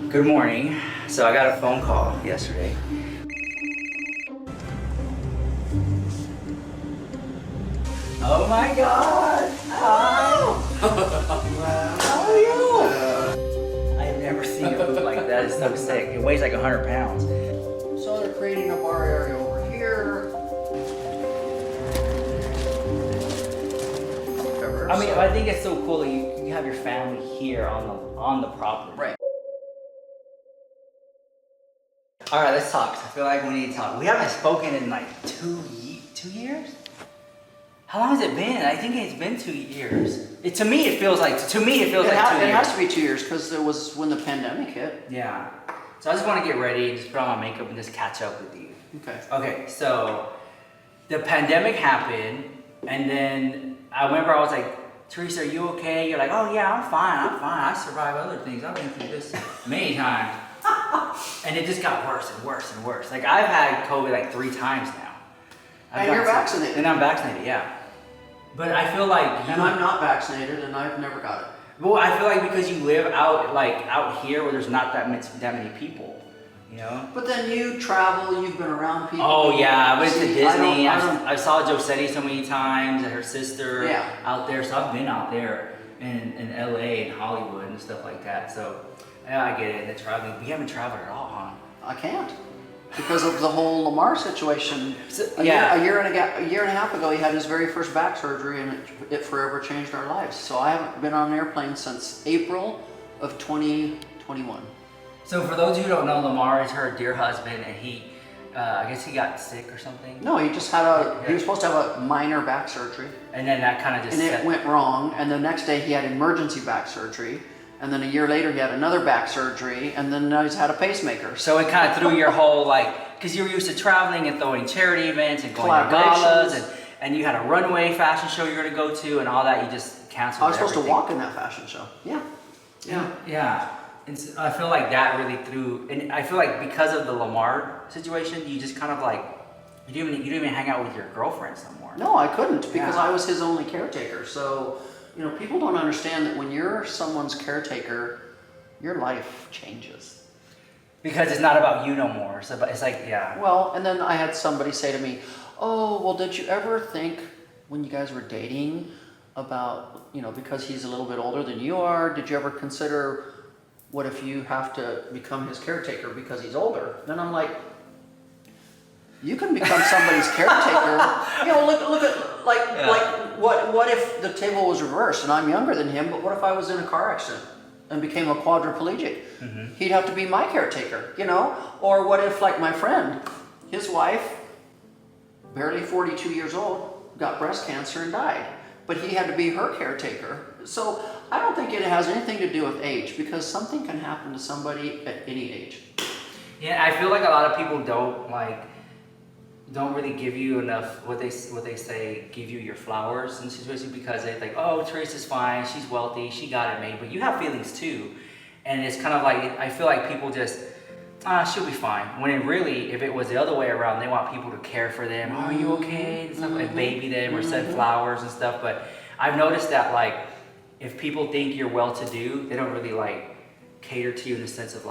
Good morning. So I got a phone call yesterday. Oh my God! Hi! How are you? I've never seen a boot like that. It's so sick. It weighs like 100 pounds. So they're creating a bar area over here. I mean, I think it's so cool that you have your family here on the property. Right. All right, let's talk. I feel like we need to talk. We haven't spoken in like 2 years? How long has it been? I think it's been 2 years. To me, it feels like 2 years. It has to be 2 years because it was when the pandemic hit. Yeah. So I just want to get ready, just put on my makeup and just catch up with you. Okay. Okay, so the pandemic happened, and then I remember I was like, Theresa, are you okay? You're like, oh yeah, I'm fine. I survived other things. I've been through this many times. And it just got worse and worse and worse. Like I've had COVID like 3 times now. And you're vaccinated. And I'm vaccinated, yeah. But I feel like and I'm not vaccinated, and I've never got it. Well, I feel like because you live out here where there's not that many people, you know. But then you travel, you've been around people. Oh yeah, I went to Disney. I saw Josetti so many times and her sister out there. So I've been out there in LA and Hollywood and stuff like that. So yeah, I get it. The traveling, we haven't traveled at all, huh? I can't. Because of the whole Lamar situation. A year and a half ago, he had his very first back surgery, and it forever changed our lives. So I haven't been on an airplane since April of 2021. So for those who don't know, Lamar is her dear husband, and he, I guess he got sick or something. No, he just had he was supposed to have a minor back surgery. And then that kind of just it went wrong, and the next day he had emergency back surgery. And then a year later, he had another back surgery, and then now he's had a pacemaker. So it kind of threw your whole, because you were used to traveling and throwing charity events and going to galas, and you had a runway fashion show you were going to go to, and all that, you just canceled. I was supposed to walk in that fashion show. Yeah. Yeah. And so I feel like that really threw, and I feel like because of the Lamar situation, you just kind of you didn't even hang out with your girlfriends no more. No, I couldn't because I was his only caretaker. So, people don't understand that when you're someone's caretaker, your life changes. Because it's not about you no more. So it's like, yeah. Well, and then I had somebody say to me, oh, well, did you ever think when you guys were dating about, because he's a little bit older than you are, did you ever consider what if you have to become his caretaker because he's older? Then I'm like, you can become somebody's caretaker. Look at what if the table was reversed and I'm younger than him, but what if I was in a car accident and became a quadriplegic? Mm-hmm. He'd have to be my caretaker, Or what if, like my friend, his wife, barely 42 years old, got breast cancer and died, but he had to be her caretaker. So I don't think it has anything to do with age, because something can happen to somebody at any age. Yeah, I feel like a lot of people don't really give you enough, what they say, give you your flowers in the situation, because they're like, oh, Theresa's fine, she's wealthy, she got it made, but you have feelings too. And it's kind of like, I feel like people just, she'll be fine. When it really, if it was the other way around, they want people to care for them. Oh, are you okay? And stuff, and baby them or send flowers and stuff. But I've noticed that if people think you're well-to-do, they don't really cater to you in the sense of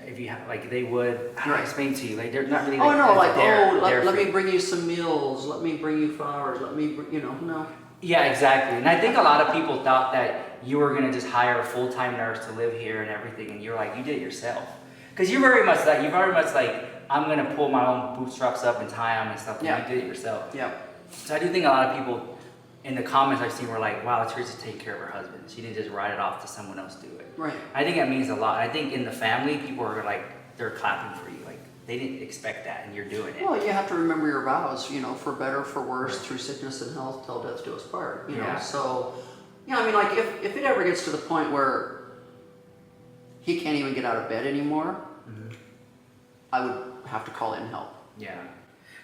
if you have, they would, how do I explain to you? They're not really let me bring you some meals, let me bring you flowers, let me, no. Yeah, exactly. And I think a lot of people thought that you were going to just hire a full-time nurse to live here and everything, and you're like, you did it yourself. Because you're very much I'm going to pull my own bootstraps up and tie them and stuff, and you did it yourself. Yeah. So I do think a lot of people in the comments I've seen were like, wow, Theresa take care of her husband. She didn't just write it off to someone else do it. Right. I think that means a lot. I think in the family, people are they're clapping for you. They didn't expect that, and you're doing it. Well, you have to remember your vows, for better, for worse, through sickness and health, till death do us part, know. So, if it ever gets to the point where he can't even get out of bed anymore, I would have to call in help. Yeah.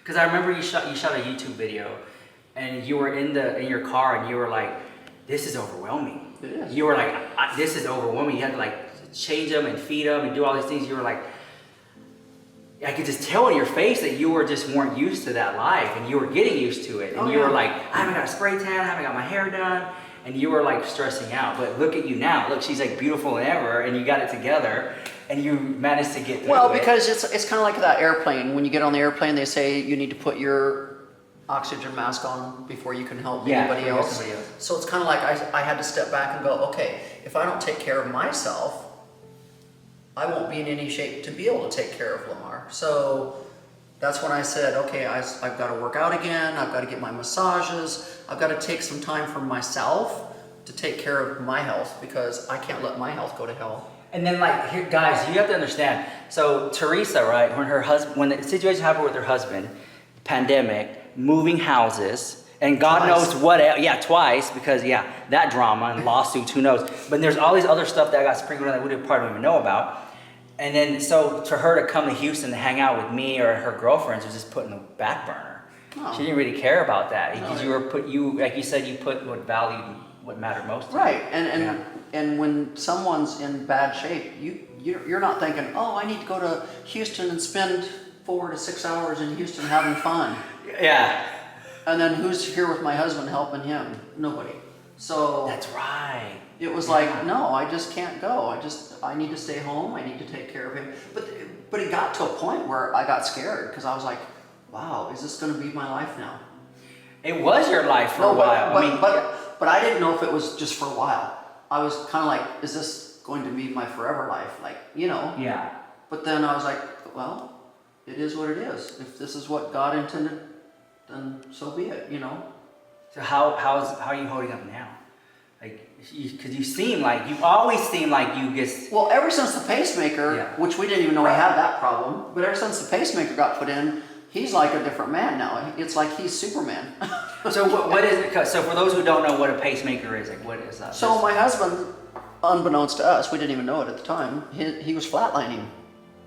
Because I remember you shot a YouTube video, and you were in your car, and you were like, this is overwhelming. It is. You were like, this is overwhelming. You had to change them and feed them and do all these things. You were like, I could just tell in your face that you weren't used to that life, and you were getting used to it. And you were like, I haven't got a spray tan, I haven't got my hair done. And you were stressing out. But look at you now. Look, she's beautiful than ever, and you got it together. and you managed to get through Well, it. because it's kind of like that airplane. When you get on the airplane, they say you need to put your oxygen mask on before you can help anybody before you help else. somebody else. So it's kind of like I had to step back and go, okay, if I don't take care of myself, I won't be in any shape to be able to take care of Lamar. So that's when I said, okay, I've got to work out again. I've got to get my massages. I've got to take some time for myself to take care of my health, because I can't let my health go to hell. And then, like, here, guys, you have to understand. So Theresa, right, when the situation happened with her husband, pandemic, moving houses, and God Twice. knows what, twice, because that drama and lawsuits, who knows? But there's all these other stuff that got sprinkled in that we probably don't even know about. And then, so for her to come to Houston to hang out with me or her girlfriends was just put in the back burner. Oh. She didn't really care about that because No. you like you said, you put what mattered most to you. Right, and when someone's in bad shape, you're not thinking, oh, I need to go to Houston and spend 4 to 6 hours in Houston having fun. Yeah. And then who's here with my husband helping him? Nobody. So That's right. it was like, no, I just can't go. I need to stay home. I need to take care of him. But it got to a point where I got scared, because I was like, wow, is this going to be my life now? It was your life for a while. But I didn't know if it was just for a while. I was kind of like, is this going to be my forever life? Like, Yeah. But then I was like, well, it is what it is. If this is what God intended, then so be it, So how are you holding up now? Like, because you always seem like you just. Well, ever since the pacemaker, which we didn't even know he had that problem, but ever since the pacemaker got put in, he's like a different man now. It's like he's Superman. So what is it? So for those who don't know what a pacemaker is, like, what is that? So my husband, unbeknownst to us, we didn't even know it at the time, he was flatlining.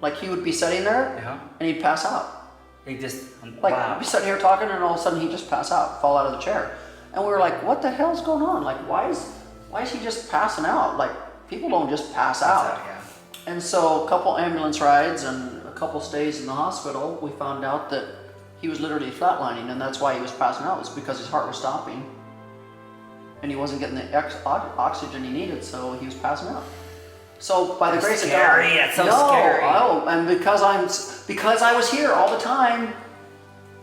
Like, he would be sitting there and he'd pass out. He just Like, wow. we'd be sitting here talking, and all of a sudden he'd just pass out, fall out of the chair. And we were like, what the hell's going on? Like, why is he just passing out? Like, people don't just pass out. Yeah. And so a couple ambulance rides and a couple stays in the hospital, we found out that he was literally flatlining, and that's why he was passing out, was because his heart was stopping. And he wasn't getting the oxygen he needed, so he was passing out. So by the grace of God, That's so scary. And because I was here all the time,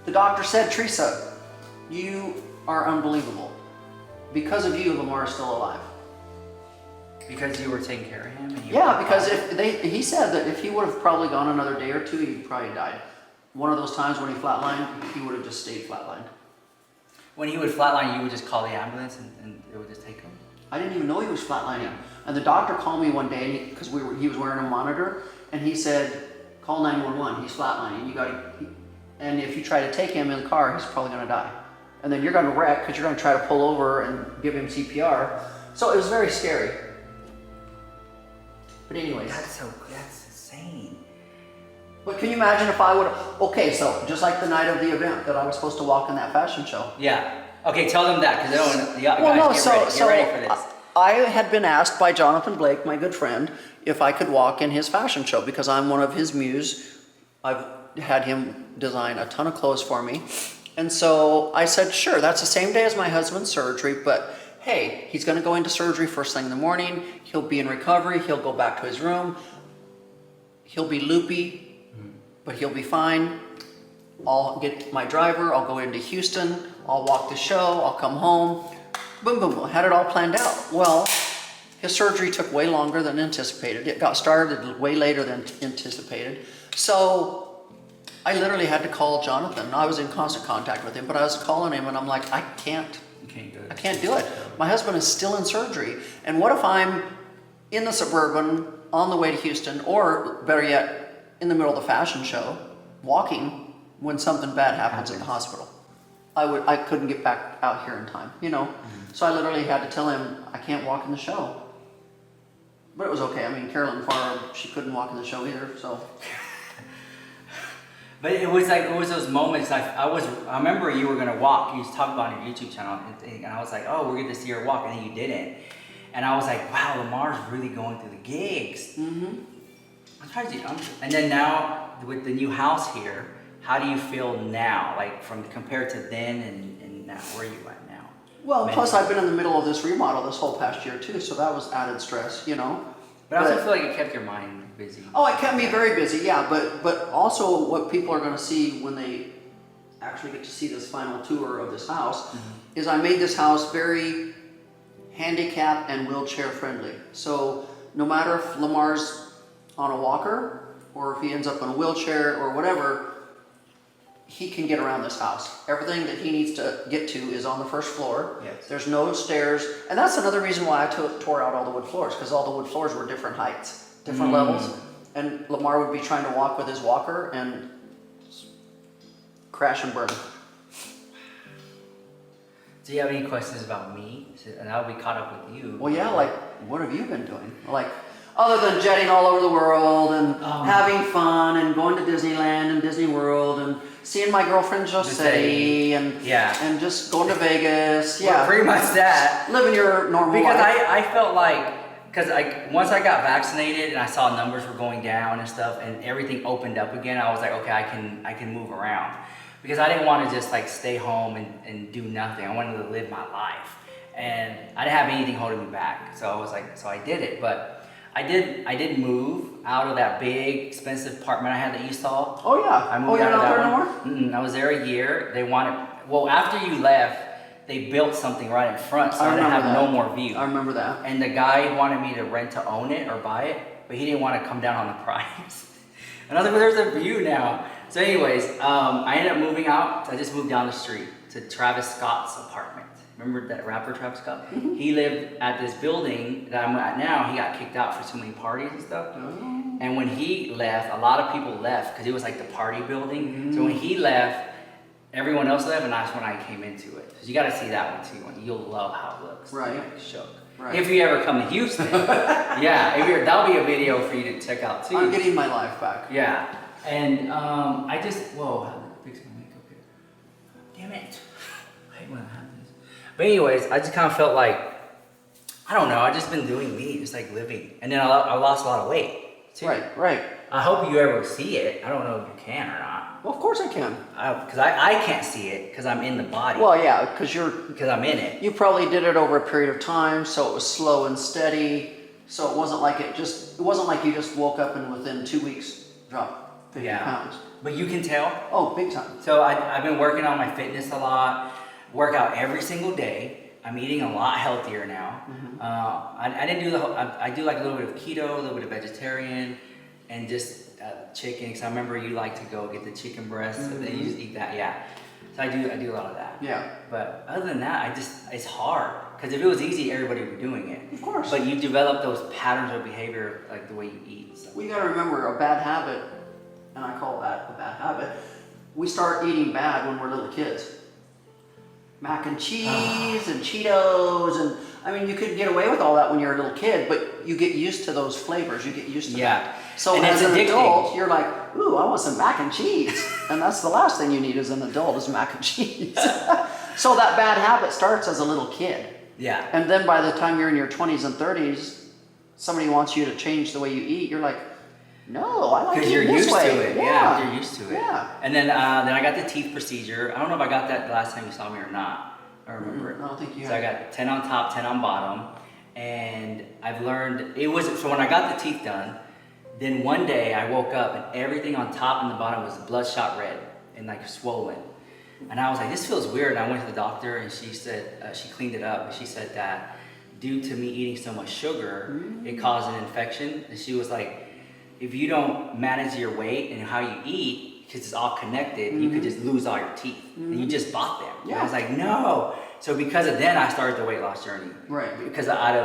the doctor said, Theresa, you are unbelievable. Because of you, Lamar is still alive. Because you were taking care of him. Because he said that if he would have probably gone another day or two, he'd probably died. One of those times when he flatlined, he would have just stayed flatlined. When he would flatline, you would just call the ambulance and it would just take him. I didn't even know he was flatlining. And the doctor called me one day, because he was wearing a monitor, and he said, call 911, he's flatlining. And if you try to take him in the car, he's probably going to die. And then you're going to wreck, because you're going to try to pull over and give him CPR. So it was very scary. But anyways. That's insane. But can you imagine if I would have, okay, so just like the night of the event that I was supposed to walk in that fashion show. Yeah. Okay, tell them that, because they don't want to, get ready for this. I had been asked by Jonathan Blake, my good friend, if I could walk in his fashion show, because I'm one of his muse. I've had him design a ton of clothes for me. And so I said, sure, that's the same day as my husband's surgery, but hey, he's going to go into surgery first thing in the morning. He'll be in recovery. He'll go back to his room. He'll be loopy, but he'll be fine. I'll get my driver. I'll go into Houston. I'll walk the show. I'll come home. Boom, boom, boom. Had it all planned out. Well, his surgery took way longer than anticipated. It got started way later than anticipated. So I literally had to call Jonathan. I was in constant contact with him, but I was calling him and I'm like, I can't do it. My husband is still in surgery. And what if I'm in the Suburban on the way to Houston, or better yet, in the middle of the fashion show, walking when something bad happens at the hospital? I couldn't get back out here in time, So I literally had to tell him, I can't walk in the show. But it was okay. I mean, Carolyn Farr, she couldn't walk in the show either, so. But it was those moments. I remember you were gonna walk. You was talking about it on your YouTube channel, and I was like, oh, we're gonna see her walk, and then you didn't. And I was like, wow, Lamar's really going through the gigs. Mm-hmm. And then now with the new house here, how do you feel now? Like compared to then and now, where are you at now? Well, plus I've been in the middle of this remodel this whole past year too, so that was added stress, But I also feel like it kept your mind busy. Oh, it kept me very busy, yeah. But also what people are going to see when they actually get to see this final tour of this house is I made this house very handicap and wheelchair friendly. So no matter if Lamar's on a walker or if he ends up in a wheelchair or whatever, he can get around this house. Everything that he needs to get to is on the first floor. Yes. There's no stairs. And that's another reason why I tore out all the wood floors, because all the wood floors were different heights, different levels. And Lamar would be trying to walk with his walker and crash and burn. Do you have any questions about me? And I'll be caught up with you. Well, yeah, like, what have you been doing? Like, other than jetting all over the world and having fun and going to Disneyland and Disney World and seeing my girlfriend Jose and just going to Vegas. Well, pretty much that. Living your normal life. Because I felt like, because once I got vaccinated and I saw numbers were going down and stuff and everything opened up again, I was like, okay, I can move around. Because I didn't want to just like stay home and do nothing. I wanted to live my life. And I didn't have anything holding me back. So I was like, so I did it. But I did move out of that big expensive apartment I had that you saw. Oh yeah. I moved you're out of not that there one. no more? I was there a year. They wanted, well, after you left, they built something right in front, so I didn't have no more view. I remember that. And the guy wanted me to rent to own it or buy it, but he didn't want to come down on the price. And I was like, well, there's a view now. So anyways, I ended up moving out. I just moved down the street to Travis Scott's apartment. Remember that rapper Travis Scott? He lived at this building that I'm at now. He got kicked out for too many parties and stuff. And when he left, a lot of people left because it was like the party building. So when he left, everyone else left, and that's when I came into it. So you got to see that one too. You'll love how it looks. Right. Like shook. Right. If you ever come to Houston, that'll be a video for you to check out too. I'm getting my life back. Yeah. And I just, whoa, how did I fix my makeup here? Damn it. I hate when that happens. But anyways, I just kind of felt like, I don't know, I've just been doing me, just like living. And then I lost a lot of weight too. Right. I hope you ever see it. I don't know if you can or not. Well, of course I can. Because I can't see it because I'm in the body. Well, yeah, because I'm in it. You probably did it over a period of time, so it was slow and steady. So it wasn't like you just woke up and within 2 weeks dropped 50 pounds. But you can tell. Oh, big time. So I've been working on my fitness a lot, work out every single day. I'm eating a lot healthier now. I didn't do I do like a little bit of keto, a little bit of vegetarian, and just chicken. Because I remember you like to go get the chicken breast, and then you just eat that. Yeah. So I do a lot of that. Yeah. But other than that, it's hard. Because if it was easy, everybody would be doing it. Of course. But you develop those patterns of behavior, like the way you eat. So. We got to remember a bad habit, and I call that a bad habit. We start eating bad when we're little kids. Mac and cheese and Cheetos, and I mean, you could get away with all that when you're a little kid, but you get used to those flavors. You get used to that. So and as an addicting. adult, you're like, ooh, I want some mac and cheese. And that's the last thing you need as an adult is mac and cheese. So that bad habit starts as a little kid. Yeah. And then by the time you're in your 20s and 30s, somebody wants you to change the way you eat. You're like, no, I like eating this way. Because you're used to it. Yeah, you're used to it. Yeah. And then I got the teeth procedure. I don't know if I got that the last time you saw me or not. I remember it. I don't think you So I have. got 10 on top, 10 on bottom. And I've learned, so when I got the teeth done, then one day I woke up and everything on top and the bottom was bloodshot red and like swollen. And I was like, this feels weird. And I went to the doctor and she said, she cleaned it up. And she said that due to me eating so much sugar, it caused an infection. And she was like, if you don't manage your weight and how you eat, because it's all connected, you could just lose all your teeth. And you just bought them. Yeah. And I was like, no. So because of then, I started the weight loss journey. Right. Because out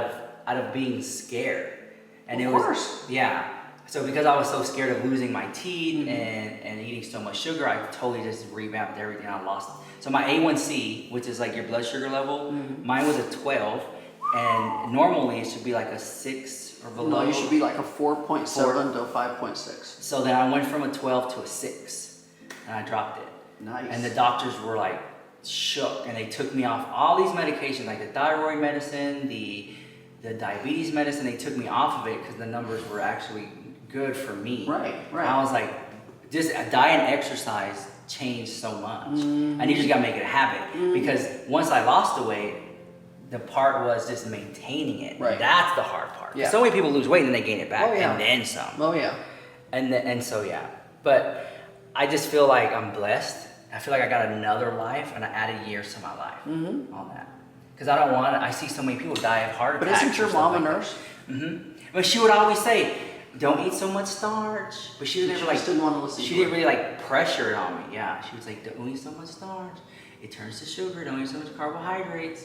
of being scared. And Of it was, course. yeah. So because I was so scared of losing my teeth and eating so much sugar, I totally just revamped everything. I lost. So my A1C, which is like your blood sugar level, mine was a 12. And normally it should be like a 6 or below. No, you should be like a 4.7 to a 5.6. So then I went from a 12 to a 6, and I dropped it. Nice. And the doctors were like shook, and they took me off all these medications, like the thyroid medicine, the diabetes medicine. They took me off of it because the numbers were actually good for me. Right. I was like, just diet and exercise changed so much. And you just gotta make it a habit because once I lost the weight, The part was just maintaining it. Right. That's the hard part. Yeah. So many people lose weight and then they gain it back, Oh, yeah. and then some. Oh yeah. And so yeah. But I just feel like I'm blessed. I feel like I got another life, and I added years to my life on that. Because I don't want. I see so many people die of heart attacks. But isn't your mom a nurse? But she would always say, "Don't eat so much starch." But she didn't Just didn't want to listen. She didn't really like pressure it on me. Yeah, she was like, "Don't eat so much starch. It turns to sugar. Don't eat so much carbohydrates."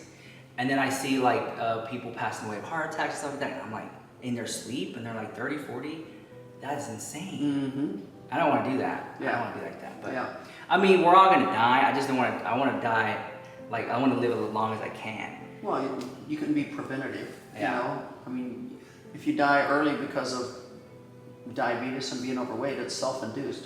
And then I see like people passing away of heart attacks and stuff like that. And I'm like, in their sleep, and they're like 30, 40. That's insane. I don't want to do that. I don't want to be like that. But Yeah. I mean, we're all gonna die. I just don't want to. I want to die. Like, I want to live as long as I can. Well, you can be preventative. Yeah. You know, I mean, if you die early because of diabetes and being overweight, it's self-induced.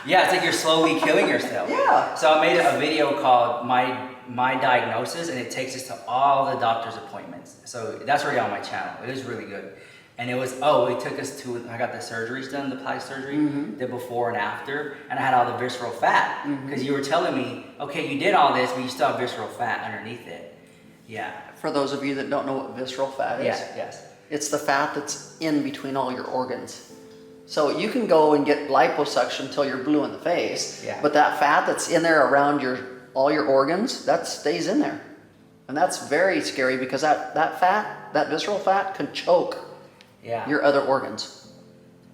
Yeah, it's like you're slowly killing yourself. Yeah. So I made a video called My Diagnosis, and it takes us to all the doctor's appointments. So that's already on my channel. It is really good. And it was, it took us to, I got the surgeries done, the plastic surgery, the before and after, and I had all the visceral fat. Because you were telling me, okay, you did all this, but you still have visceral fat underneath it. Yeah. For those of you that don't know what visceral fat is, Yes. it's the fat that's in between all your organs. So you can go and get liposuction till you're blue in the face, but that fat that's in there around all your organs, that stays in there. And that's very scary because that fat, that visceral fat, can choke your other organs.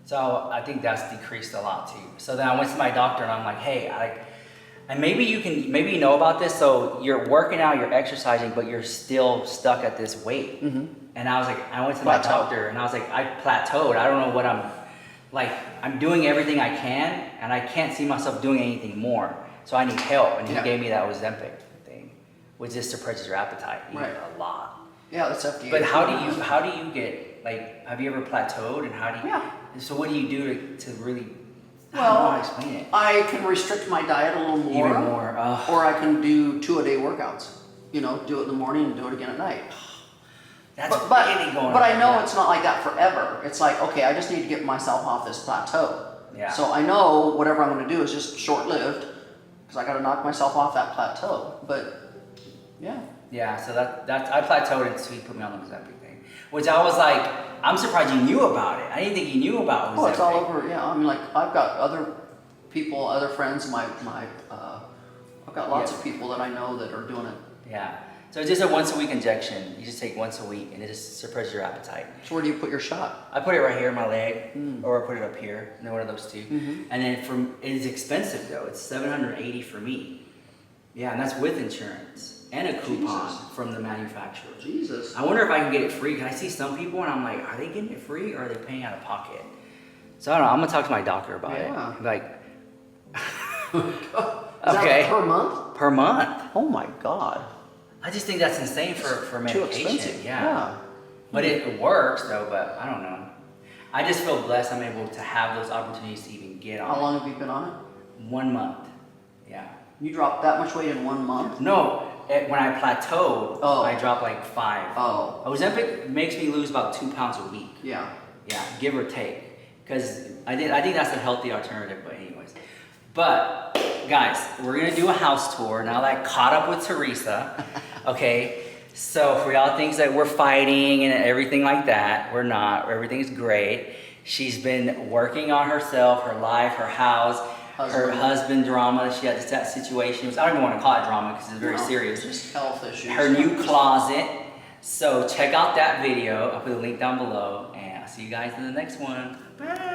So I think that's decreased a lot too. So then I went to my doctor and I'm like, hey, and maybe you know about this. So you're working out, you're exercising, but you're still stuck at this weight. And I was like, I went to my doctor and I was like, I plateaued. I don't know what I'm doing everything I can, and I can't see myself doing anything more. So I need help. And he gave me that Ozempic thing, which just suppresses your appetite. You eat a lot. Yeah, that's FDA. But how do you get, like, have you ever plateaued, and how do you, so what do you do to really, I don't know how to explain it. I can restrict my diet a little more. Even more. Or I can do 2-a-day workouts. You know, do it in the morning and do it again at night. That's really going on. But I know it's not like that forever. It's like, okay, I just need to get myself off this plateau. Yeah. So I know whatever I'm going to do is just short-lived because I got to knock myself off that plateau. But yeah. Yeah, so that's I plateaued until he put me on the Ozempic thing, which I was like, I'm surprised you knew about it. I didn't think you knew about Ozempic. Oh, it's all over. Yeah, I mean, like I've got other people, other friends. I've got lots of people that I know that are doing it. Yeah. So it's just a once a week injection. You just take once a week, and it just suppresses your appetite. So where do you put your shot? I put it right here in my leg, or I put it up here. One of those two. And then it's expensive though. It's $780 for me. Yeah, and that's with insurance and a coupon from the manufacturer. Jesus. I wonder if I can get it free. Can I see some people and I'm like, are they getting it free or are they paying out of pocket? So I don't know. I'm gonna talk to my doctor about it. Like, okay. Is that per month? Per month. Oh my God. I just think that's insane for medication. Too expensive. Yeah. But it works though. But I don't know. I just feel blessed. I'm able to have those opportunities to even get on. How long have you been on it? 1 month. Yeah. You dropped that much weight in 1 month? No. When I plateaued, I dropped like 5. Oh. Ozempic makes me lose about 2 pounds a week. Yeah. Yeah, give or take. Because I think that's a healthy alternative, but anyways. But guys, we're gonna do a house tour now that I caught up with Theresa. Okay, so for y'all things that we're fighting and everything like that, we're not. Everything's great. She's been working on herself, her life, her house, her husband drama. She had that situation. I don't even want to call it drama because it's very serious. Just health issues. Her new closet. So check out that video. I'll put a link down below, and I'll see you guys in the next one. Bye.